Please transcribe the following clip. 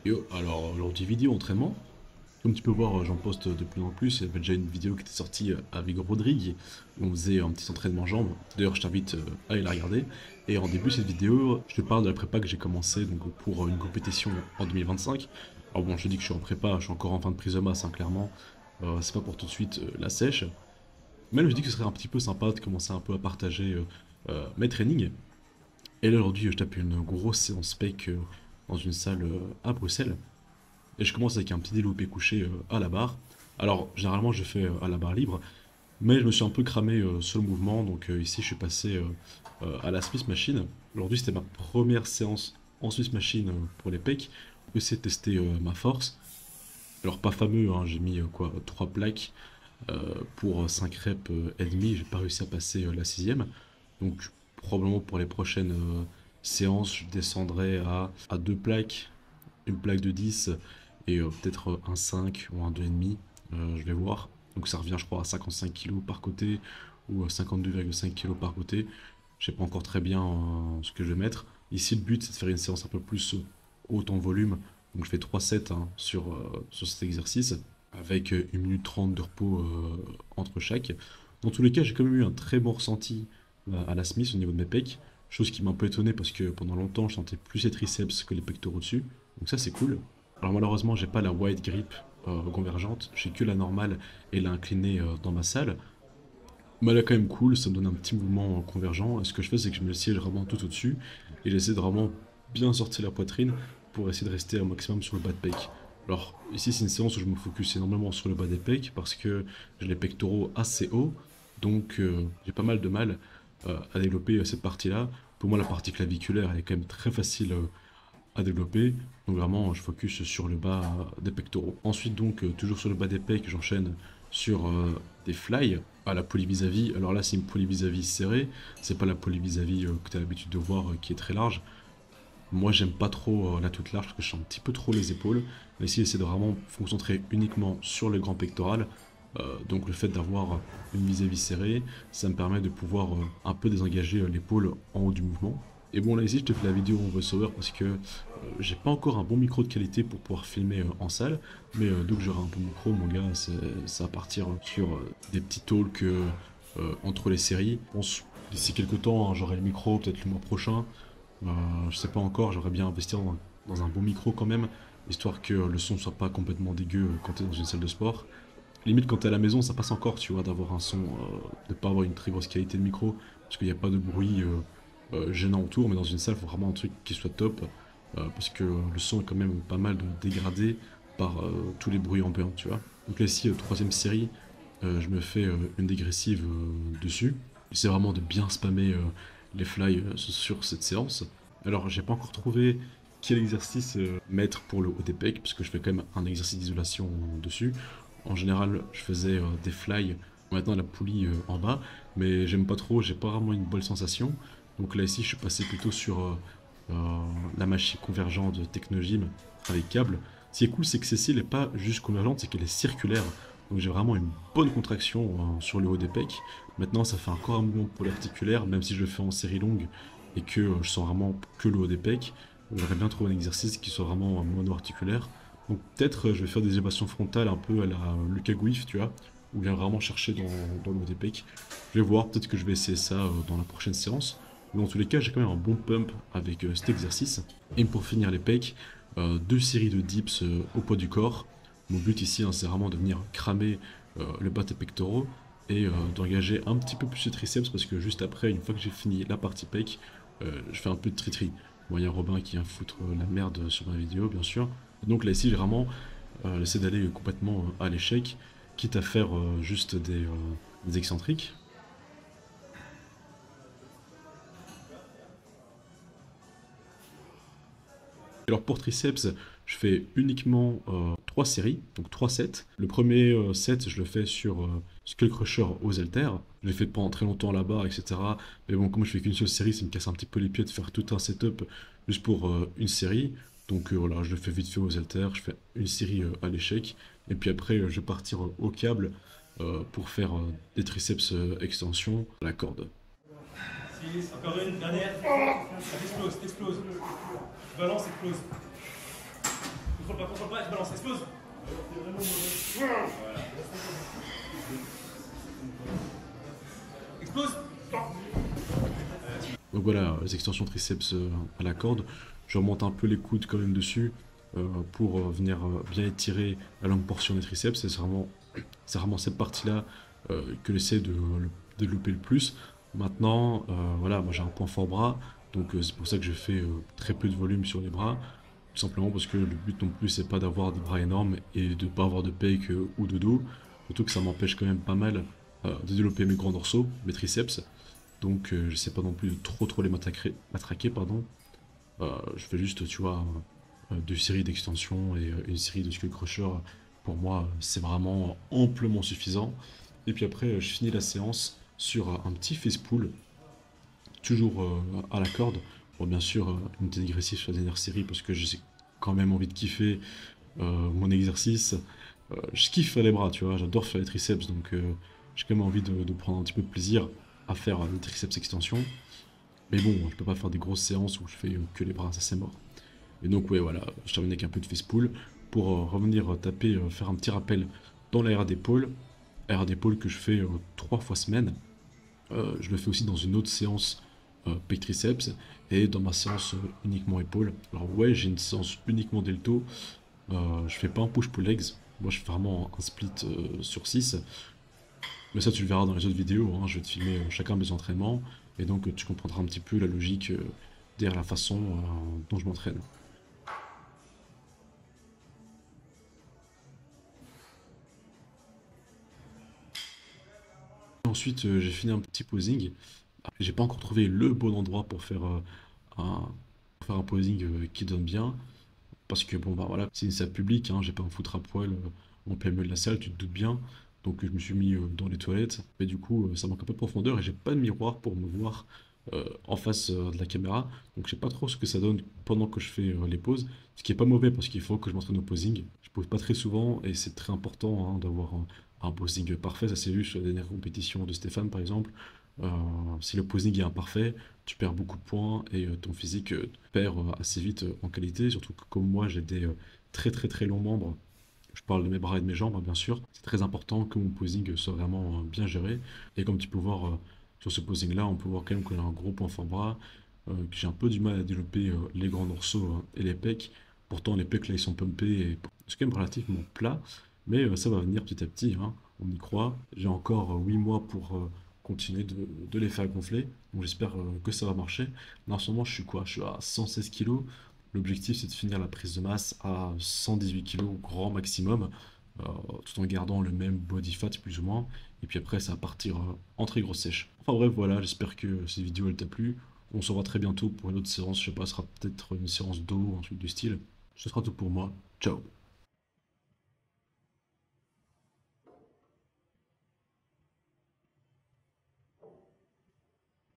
Yo, alors aujourd'hui vidéo entraînement. Comme tu peux voir, j'en poste de plus en plus. Il y avait déjà une vidéo qui était sortie avec Rodrigue où on faisait un petit entraînement jambes. D'ailleurs, je t'invite à aller la regarder. Et en début de cette vidéo, je te parle de la prépa que j'ai commencé donc, pour une compétition en 2025. Alors bon, je te dis que je suis en prépa, je suis encore en fin de prise de masse, hein, clairement. C'est pas pour tout de suite la sèche. Mais je me dis que ce serait un petit peu sympa de commencer un peu à partager mes trainings. Et là, aujourd'hui, je tape une grosse séance spec dans une salle à Bruxelles. Et je commence avec un petit développé couché à la barre. Alors, généralement, je fais à la barre libre, mais je me suis un peu cramé sur le mouvement, donc ici, je suis passé à la Smith Machine. Aujourd'hui, c'était ma première séance en Smith Machine pour les pecs, pour essayer de tester ma force. Alors, pas fameux, hein, j'ai mis quoi, 3 plaques pour 5 reps et demi, j'ai pas réussi à passer la sixième. Donc, probablement pour les prochaines séances, je descendrai à 2 plaques, une plaque de 10 et peut-être un 5 ou un 2,5, je vais voir. Donc ça revient je crois à 55 kilos par côté ou à 52,5 kilos par côté. Je sais pas encore très bien ce que je vais mettre. Ici le but c'est de faire une séance un peu plus haute en volume. Donc je fais 3 sets hein, sur cet exercice avec 1 minute 30 de repos entre chaque. Dans tous les cas j'ai quand même eu un très bon ressenti à la Smith au niveau de mes pecs. Chose qui m'a un peu étonné parce que pendant longtemps je sentais plus les triceps que les pectoraux dessus. Donc ça c'est cool. Alors malheureusement j'ai pas la wide grip convergente, j'ai que la normale et la inclinée dans ma salle. Mais elle est quand même cool, ça me donne un petit mouvement convergent. Et ce que je fais c'est que je mets le siège vraiment tout au-dessus et j'essaie de vraiment bien sortir la poitrine pour essayer de rester au maximum sur le bas de pec. Alors ici c'est une séance où je me focus énormément sur le bas des pecs parce que j'ai les pectoraux assez hauts, donc j'ai pas mal de mal à développer cette partie-là. Pour moi la partie claviculaire elle est quand même très facile à développer. Donc vraiment, je focus sur le bas des pectoraux. Ensuite donc, toujours sur le bas des pecs, j'enchaîne sur des fly à la poly vis-à-vis. Alors là, c'est une poly vis-à-vis serrée. C'est pas la poly vis-à-vis que tu as l'habitude de voir qui est très large. Moi, j'aime pas trop la toute large parce que je sens un petit peu trop les épaules. Mais ici, j'essaie de vraiment me concentrer uniquement sur le grand pectoral. Donc le fait d'avoir une vis-à-vis serrée, ça me permet de pouvoir un peu désengager l'épaule en haut du mouvement. Et bon là ici je te fais la vidéo en voiceover parce que j'ai pas encore un bon micro de qualité pour pouvoir filmer en salle, mais dès que j'aurai un bon micro mon gars ça va partir sur des petits talks entre les séries. Je pense d'ici quelques temps hein, j'aurai le micro peut-être le mois prochain. Je sais pas encore, j'aimerais bien investir dans un bon micro quand même, histoire que le son soit pas complètement dégueu quand t'es dans une salle de sport. Limite quand t'es à la maison ça passe encore tu vois d'avoir un son, de pas avoir une très grosse qualité de micro, parce qu'il n'y a pas de bruit gênant autour, mais dans une salle il faut vraiment un truc qui soit top, parce que le son est quand même pas mal dégradé par tous les bruits ambiants tu vois. Donc là ici, troisième série, je me fais une dégressive dessus. J'essaie vraiment de bien spammer les fly sur cette séance. Alors j'ai pas encore trouvé quel exercice mettre pour le haut des pecs, parce que je fais quand même un exercice d'isolation dessus. En général, je faisais des fly maintenant la poulie en bas, mais j'aime pas trop, j'ai pas vraiment une bonne sensation. Donc là ici, je suis passé plutôt sur la machine convergente de Technogym avec câble. Ce qui est cool, c'est que celle-ci n'est pas juste convergente, c'est qu'elle est circulaire. Donc j'ai vraiment une bonne contraction sur le haut des pecs. Maintenant, ça fait encore un mouvement polyarticulaire, même si je le fais en série longue et que je sens vraiment que le haut des pecs. J'aurais bien trouvé un exercice qui soit vraiment mono-articulaire. Donc peut-être je vais faire des élévations frontales un peu à la Lucas Gouif, tu vois, ou bien vraiment chercher dans le haut des pecs. Je vais voir, peut-être que je vais essayer ça dans la prochaine séance. Mais dans tous les cas, j'ai quand même un bon pump avec cet exercice. Et pour finir les pecs, 2 séries de dips au poids du corps. Mon but ici, hein, c'est vraiment de venir cramer le bas des pectoraux et d'engager un petit peu plus de triceps parce que juste après, une fois que j'ai fini la partie pec, je fais un peu de tri-tri. Bon, il y a Robin qui vient foutre la merde sur ma vidéo, bien sûr. Donc là, ici, j'ai vraiment essayé d'aller complètement à l'échec, quitte à faire juste des excentriques. Alors pour triceps, je fais uniquement 3 séries, donc 3 sets. Le premier set, je le fais sur Skull Crusher aux haltères. Je l'ai fait pendant très longtemps là-bas, etc. Mais bon, comme je fais qu'une seule série, ça me casse un petit peu les pieds de faire tout un setup juste pour une série. Donc voilà, je le fais vite fait aux haltères, je fais une série à l'échec. Et puis après, je vais partir au câble pour faire des triceps extension à la corde. 6, encore une, dernière. T'exploses, t'exploses. Balance, explose. contrôle pas, tu balances, explose. Voilà. Explose. Donc voilà, les extensions triceps à la corde. Je remonte un peu les coudes quand même dessus pour venir bien étirer la longue portion des triceps. C'est vraiment cette partie-là que j'essaie de développer le plus. Maintenant, voilà, moi j'ai un point fort bras, donc c'est pour ça que je fais très peu de volume sur les bras. Tout simplement parce que le but non plus c'est pas d'avoir des bras énormes et de pas avoir de pec ou de dos. Surtout que ça m'empêche quand même pas mal de développer mes grands dorsaux, mes triceps. Donc je sais pas non plus de trop les matraquer, pardon. Je fais juste, tu vois, deux séries d'extensions et une série de skull crusher. Pour moi, c'est vraiment amplement suffisant. Et puis après, je finis la séance sur un petit face pull, toujours à la corde. Bon, bien sûr, unité dégressive sur la dernière série parce que j'ai quand même envie de kiffer mon exercice. Je kiffe faire les bras, tu vois, j'adore faire les triceps, donc j'ai quand même envie de prendre un petit peu de plaisir à faire les triceps extension. Mais bon, je peux pas faire des grosses séances où je fais que les bras, ça c'est mort. Et donc ouais, voilà, je termine avec un peu de face pull pour revenir taper, faire un petit rappel dans l'air d'épaule. Air d'épaule que je fais 3 fois semaine. Je le fais aussi dans une autre séance pec triceps et dans ma séance uniquement épaule. Alors ouais, j'ai une séance uniquement delto. Je fais pas un push-pull legs. Moi, je fais vraiment un split sur 6. Mais ça, tu le verras dans les autres vidéos, hein. Je vais te filmer chacun de mes entraînements. Et donc, tu comprendras un petit peu la logique derrière la façon dont je m'entraîne. Ensuite, j'ai fini un petit posing. J'ai pas encore trouvé le bon endroit pour faire un posing qui donne bien. Parce que bon bah voilà, c'est une salle publique, hein, j'ai pas un foutre à poil en plein milieu de la salle, tu te doutes bien. Donc je me suis mis dans les toilettes, mais du coup ça manque un peu de profondeur et j'ai pas de miroir pour me voir en face de la caméra. Donc je sais pas trop ce que ça donne pendant que je fais les poses. Ce qui est pas mauvais parce qu'il faut que je m'entraîne au posing. Je pose pas très souvent et c'est très important hein, d'avoir un posing parfait. Ça s'est vu sur la dernière compétition de Stéphane par exemple. Euh, si le posing est imparfait, tu perds beaucoup de points et ton physique perd assez vite en qualité, surtout que comme moi j'ai des très longs membres, je parle de mes bras et de mes jambes hein, bien sûr, c'est très important que mon posing soit vraiment bien géré. Et comme tu peux voir sur ce posing là, on peut voir quand même que j'ai un gros point fort bras, que j'ai un peu du mal à développer les grands dorsaux et les pecs. Pourtant les pecs là ils sont pumpés et c'est quand même relativement plat, mais ça va venir petit à petit, hein, on y croit. J'ai encore 8 mois pour continuer de les faire gonfler. Donc j'espère que ça va marcher. Là, en ce moment, je suis quoi? Je suis à 116 kilos. L'objectif, c'est de finir la prise de masse à 118 kilos grand maximum, tout en gardant le même body fat plus ou moins. Et puis après, ça va partir en très grosse sèche. Enfin bref, voilà, j'espère que cette vidéo, elle t'a plu. On se revoit très bientôt pour une autre séance. Je sais pas, ce sera peut-être une séance d'eau ou un truc du style. Ce sera tout pour moi. Ciao.